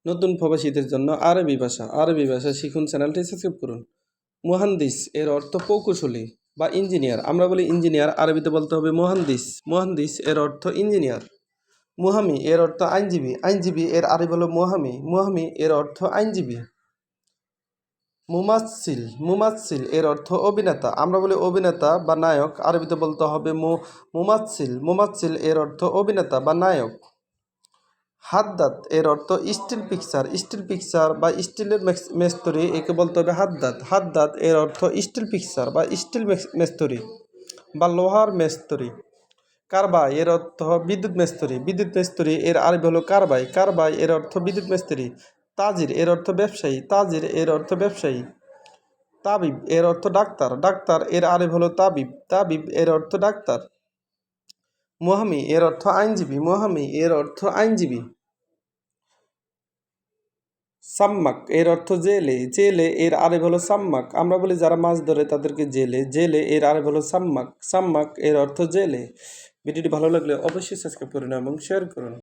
নতুন প্রবাসীদের জন্য আরবি ভাষা শিখুন, চ্যানেলটি সাবস্ক্রাইব করুন। মুহান্দিস এর অর্থ প্রকৌশলী বা ইঞ্জিনিয়ার। আমরা বলি ইঞ্জিনিয়ার, আরবিতে বলতে হবে মুহান্দিস। মুহান্দিস এর অর্থ ইঞ্জিনিয়ার। মুহামি এর অর্থ আইনজীবী। আইনজীবী এর আরবি হলো মুহামি। মুহামি এর অর্থ আইনজীবী। মুমাচ্ছিল এর অর্থ অভিনেতা। আমরা বলি অভিনেতা বা নায়ক, আরবিতে বলতে হবে মুমাচ্ছিল। মুমাচ্ছিল এর অর্থ অভিনেতা বা নায়ক। হাদ্দাদ এর অর্থ স্টিল পিকচার। স্টিল পিকচার বা স্টিলের মেস্তরি, একে বলতে হবে হাদ্দাদ। হাদ্দাদ এর অর্থ স্টিল পিকচার বা স্টিল মেস্তরি বা লোহার মেস্তরি। কারবাই এর অর্থ বিদ্যুৎ মেস্তরি। বিদ্যুৎ মেস্তরি এর আরবি হলো কারবাই। কারবাই এর অর্থ বিদ্যুৎ মেস্তরি। তাজির এর অর্থ ব্যবসায়ী। তাজির এর অর্থ ব্যবসায়ী। তাবিব এর অর্থ ডাক্তার। ডাক্তার এর আরবি হলো তাবিব। তাবিব এর অর্থ ডাক্তার। মুহামি এর অর্থ আইনজীবী। মুহামি এর অর্থ আইনজীবী। সাম্মাক এর অর্থ জেলে। জেলে এর আরবি হলো সাম্মাক। আমরা বলি যারা মাছ ধরে তাদেরকে জেলে। জেলে এর আরবি হলো সাম্মাক। সাম্মাক এর অর্থ জেলে। ভিডিওটি ভালো লাগলে অবশ্যই সাবস্ক্রাইব করুন এবং শেয়ার করুন।